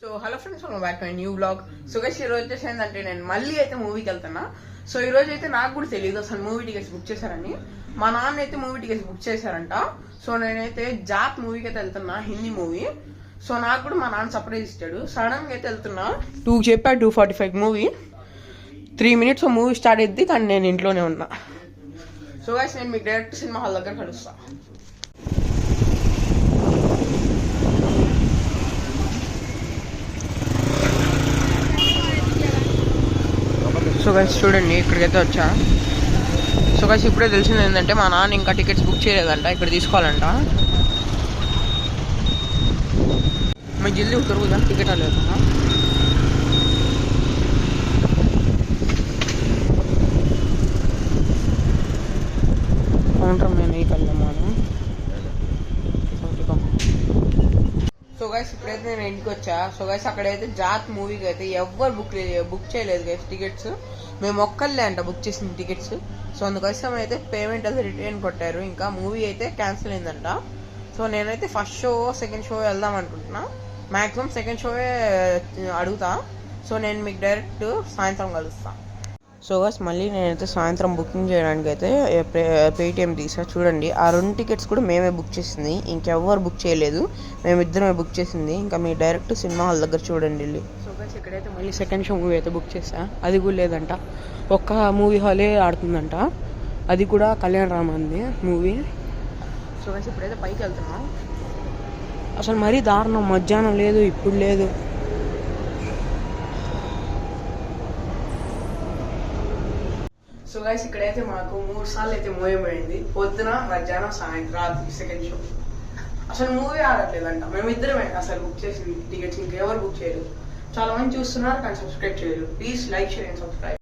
So hello friends, welcome back to my new blog. So guys, ఈ రోజు వచ్చేసి ఏంటంటే నేను మళ్ళీ అయితే మూవీకి వెళ్తున్నా. సో ఈ రోజు అయితే నాకు కూడా తెలియదు అసలు మూవీ టికెట్స్ బుక్ చేశారని. మా నాన్న అయితే మూవీ టికెట్స్ బుక్ చేశారంట. సో నేనైతే జాత్ మూవీకి అయితే వెళ్తున్నా, హిందీ మూవీ. సో నాకు కూడా మా నాన్న సర్ప్రైజ్ ఇచ్చాడు. సడన్ గా అయితే వెళ్తున్నా. 2 చెప్పా, 2:45 మూవీ. 3 minutes మూవీ స్టార్ట్ అయింది, కానీ నేను ఇంట్లోనే ఉన్నా. సో గైస్, నేను మీకు డైరెక్ట్ సినిమా హాల్ దగ్గర కలుస్తా. సో గైస్ చూడండి, ఇక్కడికైతే వచ్చా. సో గైస్, ఇప్పుడే తెలిసింది ఏంటంటే మా నాన్న ఇంకా టికెట్స్ బుక్ చేయలేదంట, ఇక్కడ తీసుకోవాలంట. मैं जल्दी उतर को टिकट आ लेता हूँ. काउंटर में नहीं कर लेना. సో గైస్, ఇప్పుడైతే నేను ఇంటికి వచ్చా. సో గైస్, అక్కడైతే జాత్ మూవీకి అయితే ఎవ్వరు బుక్ చేయలేదు గైస్ టికెట్స్. మేము ఒక్కళ్ళే అంట బుక్ చేసిన టికెట్స్. సో అందుకోసం అయితే పేమెంట్ అయితే రిటర్న్ కొట్టారు. ఇంకా మూవీ అయితే క్యాన్సిల్ అయిందంట. సో నేనైతే ఫస్ట్ షో సెకండ్ షో వెళ్దాం అనుకుంటున్నా. మ్యాక్సిమం సెకండ్ షోవే అడుగుతా. సో నేను మీకు డైరెక్ట్ సాయంత్రం కలుస్తా. సో గైస్, మళ్ళీ నేనైతే సాయంత్రం బుకింగ్ చేయడానికి అయితే పేటిఎం తీసా. చూడండి, ఆ 2 టికెట్స్ కూడా మేమే బుక్ చేసింది, ఇంకెవ్వరు బుక్ చేయలేదు. మేమిద్దరమే బుక్ చేసింది. ఇంకా మీ డైరెక్ట్ సినిమా హాల్ దగ్గర చూడండి వెళ్ళి. సో గైస్, ఇక్కడైతే మళ్ళీ సెకండ్ షో మూవీ అయితే బుక్ చేసా. అది కూడా లేదంట, ఒక్క మూవీ హాలే ఆడుతుందంట. అది కూడా కళ్యాణ రామంది మూవీ. సో గైస్, ఇప్పుడైతే పైకి వెళ్తున్నాం. అసలు మరీ దారుణం, మధ్యాహ్నం లేదు, ఇప్పుడు లేదు. సో గైస్, ఇక్కడైతే మాకు 3 సార్లు అయితే మూవీ పోయింది. పొద్దున, మధ్యాహ్నం, సాయంత్రం, రాత్రి సెకండ్ షో. అసలు మూవీ ఆడట్లేదంట. మేమిద్దరమే అసలు బుక్ చేసి టికెట్స్, ఇంకెవరు బుక్ చేయలేదు. చాలా మంది చూస్తున్నారు కానీ సబ్స్క్రైబ్ చేయలేదు. Please like, share and subscribe.